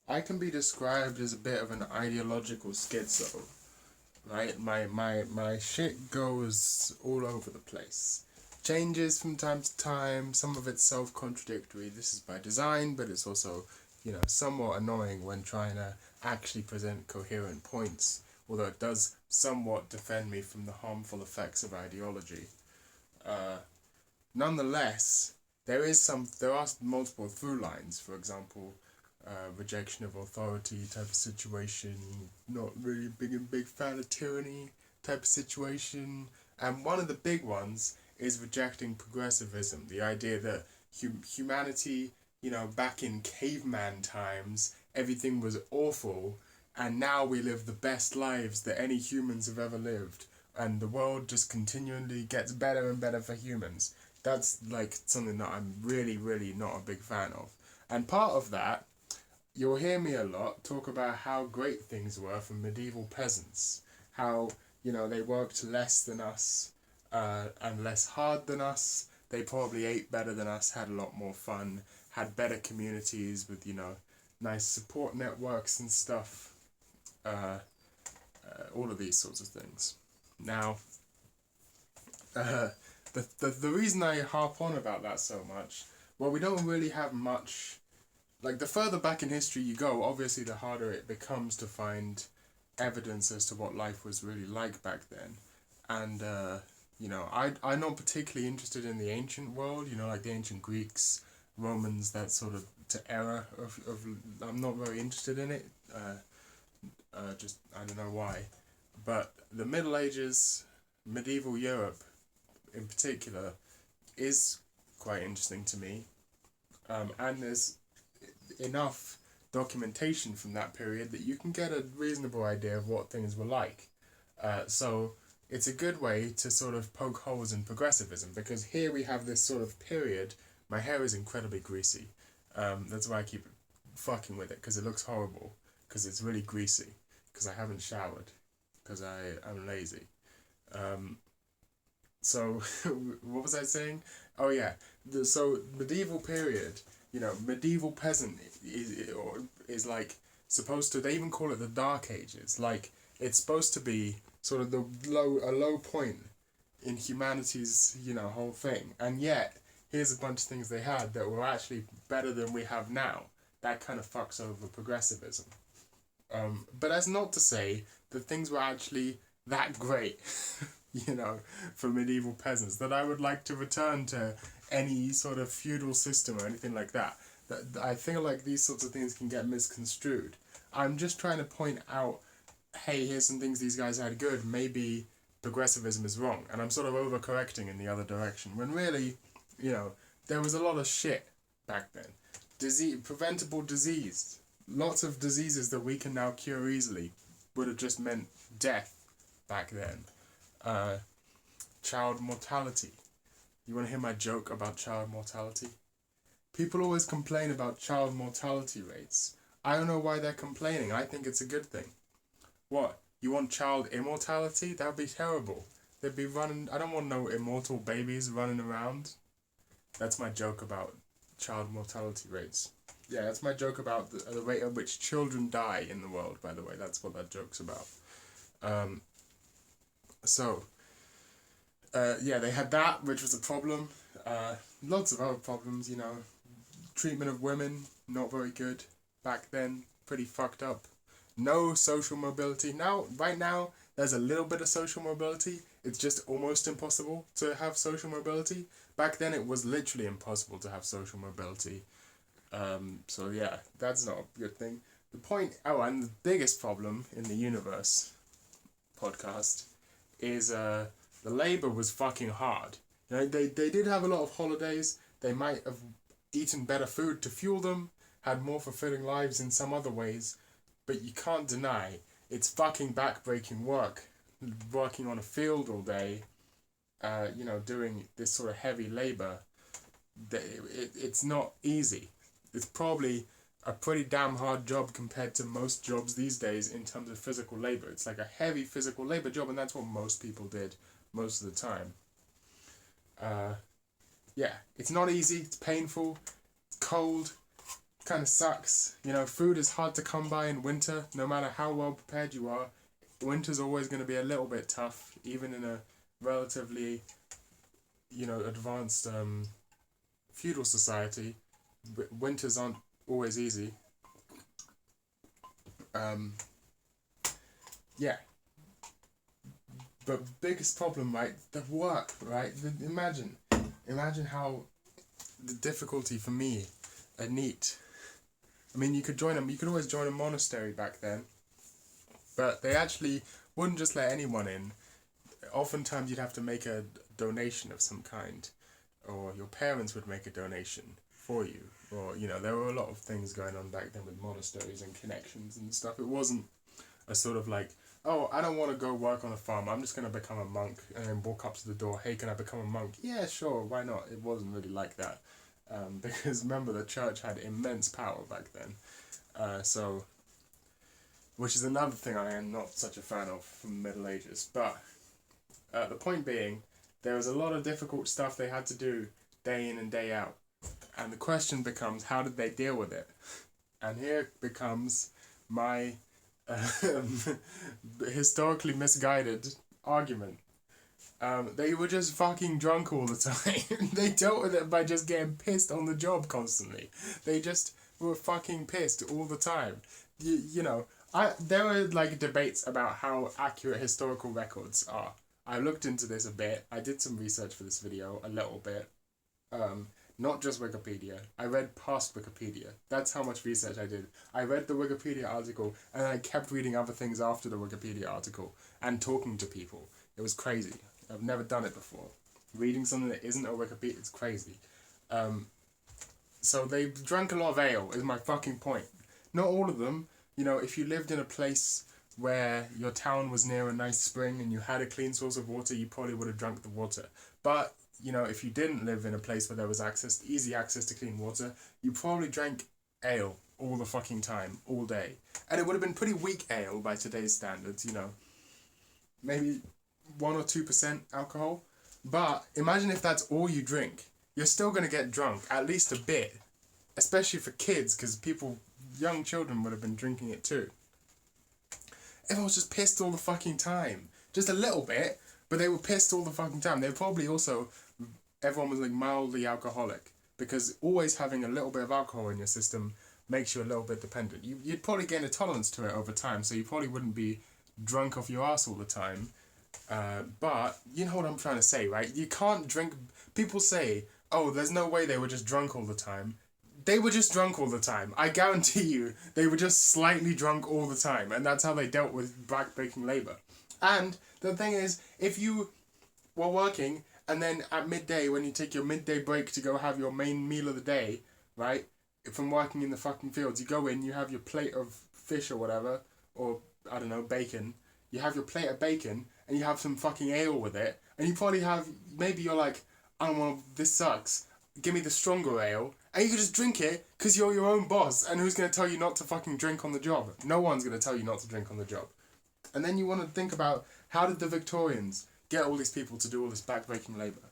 I can be described as a bit of an ideological schizo, right? My shit goes all over the place. Changes from time to time, some of it's self contradictory. This is by design, but it's also, somewhat annoying when trying to actually present coherent points, although it does somewhat defend me from the harmful effects of ideology. Uh, Nonetheless, there are multiple through lines. For example, rejection of authority type of situation, not really big fan of tyranny type of situation, and one of the big ones is rejecting progressivism. The idea that humanity, back in caveman times, everything was awful, and now we live the best lives that any humans have ever lived, and the world just continually gets better and better for humans. That's like something that I'm really, really not a big fan of. And part of that, you'll hear me a lot talk about how great things were for medieval peasants. How, they worked less than us, and less hard than us. They probably ate better than us, had a lot more fun, had better communities with, nice support networks and stuff. Uh, all of these sorts of things. Now, uh, the reason I harp on about that so much, well, we don't really have much. Like, the further back in history you go, obviously the harder it becomes to find evidence as to what life was really like back then. And, I'm not particularly interested in the ancient world, like the ancient Greeks, Romans, that sort of era of I'm not very interested in it. Just, I don't know why. But the Middle Ages, medieval Europe in particular, is quite interesting to me. And there's enough documentation from that period that you can get a reasonable idea of what things were like. So it's a good way to sort of poke holes in progressivism, because here we have this sort of period. My hair is incredibly greasy. That's why I keep fucking with it, because it looks horrible, because it's really greasy, because I haven't showered, because I'm lazy. Um, so what was I saying? Oh yeah, so medieval period. Medieval peasant is like supposed to. They even call it the Dark Ages. Like, it's supposed to be sort of a low point in humanity's whole thing, and yet here's a bunch of things they had that were actually better than we have now. That kind of fucks over progressivism. But that's not to say that things were actually that great, you know, for medieval peasants, that I would like to return to any sort of feudal system or anything like that. That I feel like these sorts of things can get misconstrued. I'm just trying to point out, hey, here's some things these guys had good. Maybe progressivism is wrong, and I'm sort of overcorrecting in the other direction. When really, there was a lot of shit back then. Preventable disease, lots of diseases that we can now cure easily would have just meant death back then. Uh, Child mortality. You want to hear my joke about child mortality? People always complain about child mortality rates. I don't know why they're complaining. I think it's a good thing. What? You want child immortality? That would be terrible. They'd be running. I don't want no immortal babies running around. That's my joke about child mortality rates. Yeah, that's my joke about the rate at which children die in the world, by the way. That's what that joke's about. Um, so, yeah, they had that, which was a problem. Lots of other problems, treatment of women, not very good back then, pretty fucked up. No social mobility. Right now, there's a little bit of social mobility. It's just almost impossible to have social mobility. Back then, it was literally impossible to have social mobility. So yeah, that's not a good thing. And the biggest problem in the universe podcast is the labor was fucking hard. They did have a lot of holidays. They might have eaten better food to fuel them, had more fulfilling lives in some other ways, but you can't deny it's fucking backbreaking work. Working on a field all day, doing this sort of heavy labor, it's not easy. It's probably a pretty damn hard job compared to most jobs these days in terms of physical labor. It's like a heavy physical labor job, and that's what most people did most of the time. Yeah, it's not easy. It's painful. It's cold. kind of sucks. You know, food is hard to come by in winter, no matter how well prepared you are. Winter's always going to be a little bit tough, even in a relatively, you know, advanced feudal society. Winters aren't always easy. Yeah. But biggest problem, right? The work, right? Imagine how the difficulty for me at NEET. I mean, you could always join a monastery back then, but they actually wouldn't just let anyone in. Oftentimes you'd have to make a donation of some kind, or your parents would make a donation for you, or, you know, there were a lot of things going on back then with monasteries and connections and stuff. It wasn't a sort of like, oh, I don't want to go work on a farm, I'm just going to become a monk, and then walk up to the door, hey, can I become a monk? Yeah, sure, why not? It wasn't really like that. Because remember, the church had immense power back then. So, which is another thing I am not such a fan of from the Middle Ages. But the point being, there was a lot of difficult stuff they had to do day in and day out. And the question becomes, how did they deal with it? And here becomes my historically misguided argument. They were just fucking drunk all the time. They dealt with it by just getting pissed on the job constantly. They just were fucking pissed all the time. You know, there were like debates about how accurate historical records are. I looked into this a bit. I did some research for this video, a little bit. Not just Wikipedia. I read past Wikipedia. That's how much research I did. I read the Wikipedia article, and I kept reading other things after the Wikipedia article, and talking to people. It was crazy. I've never done it before. Reading something that isn't a Wikipedia, it's crazy. So they drank a lot of ale, is my fucking point. Not all of them. You know, if you lived in a place where your town was near a nice spring and you had a clean source of water, you probably would have drunk the water. But, you know, if you didn't live in a place where there was easy access to clean water, you probably drank ale all the fucking time, all day. And it would have been pretty weak ale by today's standards, you know. Maybe 1 or 2% alcohol. But imagine if that's all you drink. You're still going to get drunk, at least a bit. Especially for kids, because young children would have been drinking it too. Everyone was just pissed all the fucking time. Just a little bit, but they were pissed all the fucking time. They were probably also, everyone was like mildly alcoholic, because always having a little bit of alcohol in your system makes you a little bit dependent. You'd probably gain a tolerance to it over time, so you probably wouldn't be drunk off your ass all the time. But you know what I'm trying to say, right? You can't drink. People say, oh, there's no way they were just drunk all the time. They were just drunk all the time. I guarantee you, they were just slightly drunk all the time, and that's how they dealt with backbreaking labour. And the thing is, if you were working, and then at midday, when you take your midday break to go have your main meal of the day, right, from working in the fucking fields, you go in, you have your plate of fish or whatever, or, I don't know, bacon. You have your plate of bacon, and you have some fucking ale with it, and you probably have, maybe you're like, oh, well, this sucks, give me the stronger ale, and you can just drink it, because you're your own boss, and who's going to tell you not to fucking drink on the job? No one's going to tell you not to drink on the job. And then you want to think about, how did the Victorians get all these people to do all this backbreaking labour?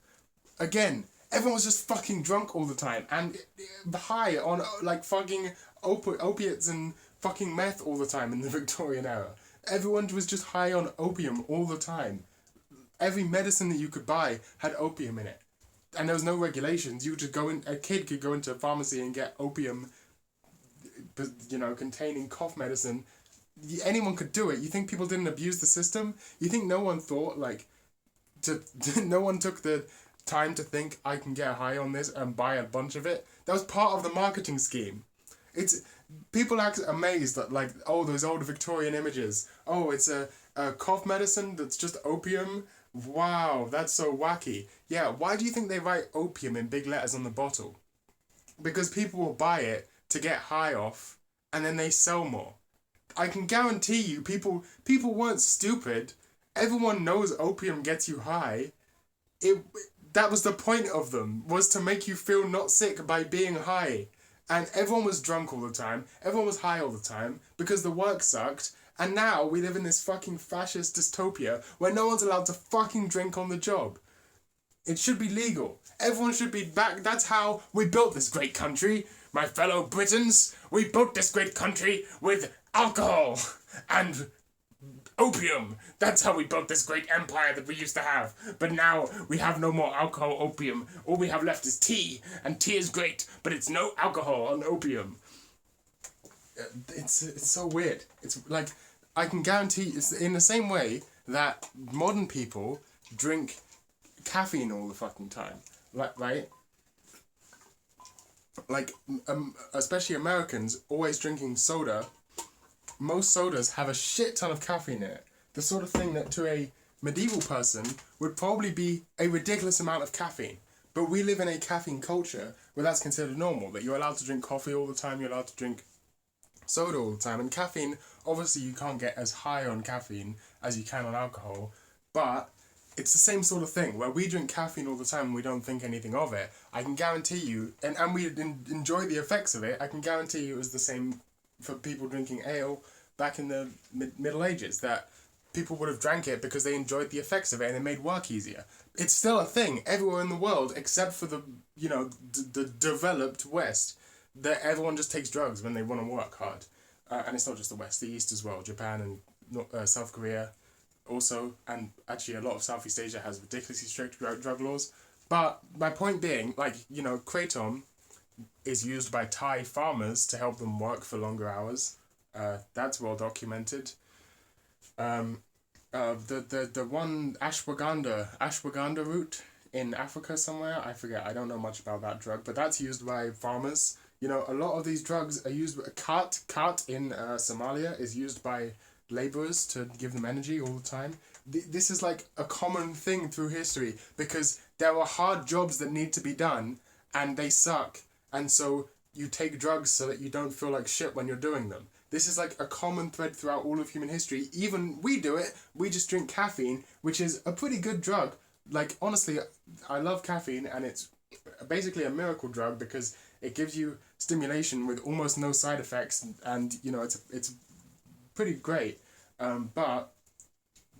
Again, everyone was just fucking drunk all the time, and high on, like, fucking opiates and fucking meth all the time in the Victorian era. Everyone was just high on opium all the time. Every medicine that you could buy had opium in it. And there was no regulations. You could just a kid could go into a pharmacy and get opium, you know, containing cough medicine. Anyone could do it. You think people didn't abuse the system? You think no one thought, like, no one took the time to think, I can get high on this and buy a bunch of it? That was part of the marketing scheme. People act amazed that, like, oh, those old Victorian images. Oh, it's a cough medicine that's just opium. Wow, that's so wacky. Yeah, why do you think they write opium in big letters on the bottle? Because people will buy it to get high off, and then they sell more. I can guarantee you, people weren't stupid. Everyone knows opium gets you high. That was the point of them, was to make you feel not sick by being high. And everyone was drunk all the time. Everyone was high all the time because the work sucked. And now we live in this fucking fascist dystopia where no one's allowed to fucking drink on the job. It should be legal. Everyone should be back. That's how we built this great country. My fellow Britons, we built this great country with alcohol and opium. That's how we built this great empire that we used to have. But now we have no more alcohol, opium. All we have left is tea, and tea is great, but it's no alcohol and opium. It's so weird. It's like, I can guarantee it's in the same way that modern people drink caffeine all the fucking time. Like, right? Like, especially Americans always drinking soda. Most sodas have a shit ton of caffeine in it. The sort of thing that to a medieval person would probably be a ridiculous amount of caffeine. But we live in a caffeine culture where that's considered normal. That you're allowed to drink coffee all the time, you're allowed to drink soda all the time. And caffeine, obviously you can't get as high on caffeine as you can on alcohol. But it's the same sort of thing, where we drink caffeine all the time and we don't think anything of it. I can guarantee you, and we enjoy the effects of it, I can guarantee you it was the same for people drinking ale back in the Middle Ages, that people would have drank it because they enjoyed the effects of it and it made work easier. It's still a thing everywhere in the world except for the, the developed West, that everyone just takes drugs when they want to work hard. And it's not just the West, the East as well. Japan and South Korea also, and actually a lot of Southeast Asia has ridiculously strict drug laws. But my point being, kratom is used by Thai farmers to help them work for longer hours. That's well documented. The one ashwagandha root in Africa somewhere, I forget, I don't know much about that drug, but that's used by farmers. A lot of these drugs are used. Khat in Somalia is used by laborers to give them energy all the time. This is like a common thing through history, because there are hard jobs that need to be done and they suck, and so you take drugs so that you don't feel like shit when you're doing them. This is like a common thread throughout all of human history. Even we do it. We just drink caffeine, which is a pretty good drug. Like, honestly, I love caffeine, and it's basically a miracle drug because it gives you stimulation with almost no side effects, and it's pretty great. But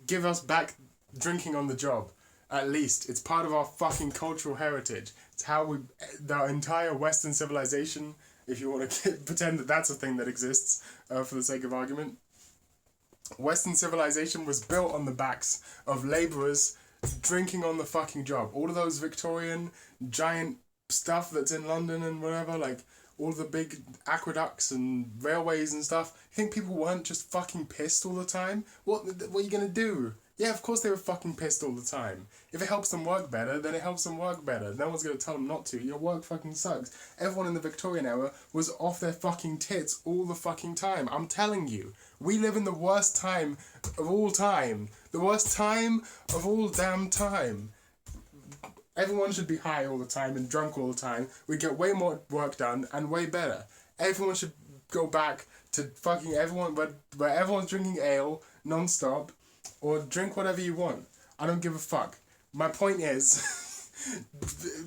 give us back drinking on the job. At least it's part of our fucking cultural heritage. It's how the entire Western civilization, if you want to pretend that that's a thing that exists for the sake of argument. Western civilization was built on the backs of laborers drinking on the fucking job. All of those Victorian giant stuff that's in London and whatever, like all the big aqueducts and railways and stuff. You think people weren't just fucking pissed all the time? What are you gonna do? Yeah, of course they were fucking pissed all the time. If it helps them work better, then it helps them work better. No one's gonna tell them not to. Your work fucking sucks. Everyone in the Victorian era was off their fucking tits all the fucking time. I'm telling you. We live in the worst time of all time. The worst time of all damn time. Everyone should be high all the time and drunk all the time. We get way more work done and way better. Everyone should go back to fucking everyone, where everyone's drinking ale non-stop, or drink whatever you want. I don't give a fuck. My point is,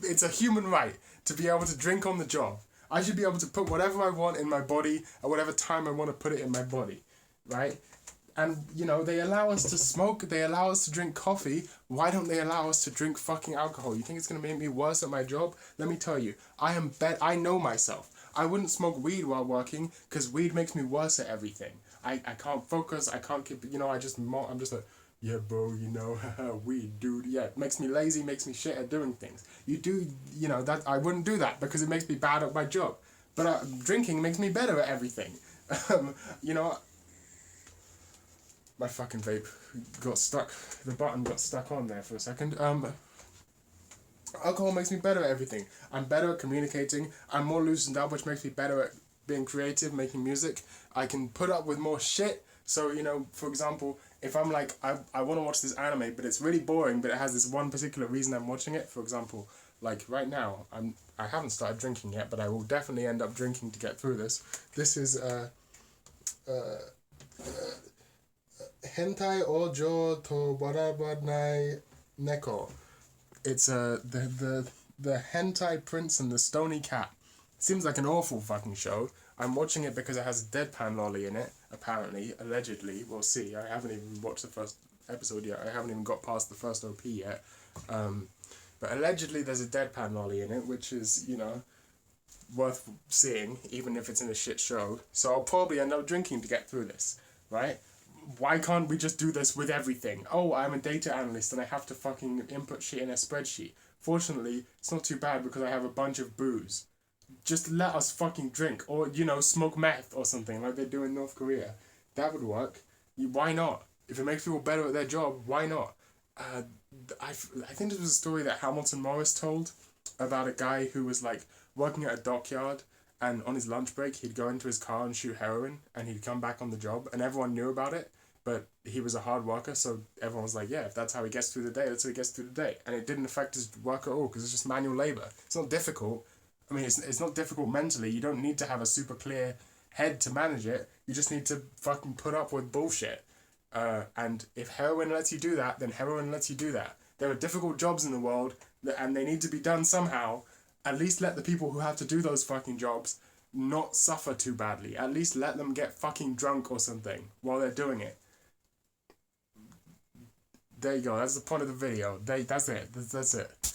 it's a human right to be able to drink on the job. I should be able to put whatever I want in my body at whatever time I want to put it in my body, right? And, they allow us to smoke, they allow us to drink coffee. Why don't they allow us to drink fucking alcohol? You think it's going to make me worse at my job? Let me tell you, I know myself. I wouldn't smoke weed while working, because weed makes me worse at everything. I can't focus, I can't keep, I'm just like, yeah, bro, weed, dude. Yeah, it makes me lazy, makes me shit at doing things. You do, that I wouldn't do that because it makes me bad at my job. But drinking makes me better at everything. My fucking vape got stuck. The button got stuck on there for a second. Alcohol makes me better at everything. I'm better at communicating. I'm more loosened up, which makes me better at being creative, making music. I can put up with more shit. So, for example, if I'm like, I want to watch this anime, but it's really boring, but it has this one particular reason I'm watching it. For example, like right now, I haven't started drinking yet, but I will definitely end up drinking to get through this. This is Hentai Ojo to Warabanai Neko. It's the Hentai Prince and the Stony Cat. Seems like an awful fucking show. I'm watching it because it has a deadpan lolly in it, apparently, allegedly. We'll see. I haven't even watched the first episode yet. I haven't even got past the first OP yet. But allegedly there's a deadpan lolly in it, which is, worth seeing, even if it's in a shit show. So I'll probably end up drinking to get through this, right? Why can't we just do this with everything? Oh, I'm a data analyst and I have to fucking input shit in a spreadsheet. Fortunately, it's not too bad because I have a bunch of booze. Just let us fucking drink, or, you know, smoke meth or something like they do in North Korea. That would work. Why not? If it makes people better at their job, why not? I think this was a story that Hamilton Morris told about a guy who was like working at a dockyard, and on his lunch break he'd go into his car and shoot heroin, and he'd come back on the job and everyone knew about it, but he was a hard worker, so everyone was like, yeah, if that's how he gets through the day, that's how he gets through the day. And it didn't affect his work at all because it's just manual labor. It's not difficult. I mean, it's not difficult mentally. You don't need to have a super clear head to manage it. You just need to fucking put up with bullshit. And if heroin lets you do that, then heroin lets you do that. There are difficult jobs in the world, and they need to be done somehow. At least let the people who have to do those fucking jobs not suffer too badly. At least let them get fucking drunk or something while they're doing it. There you go. That's the point of the video. That's it. That's it.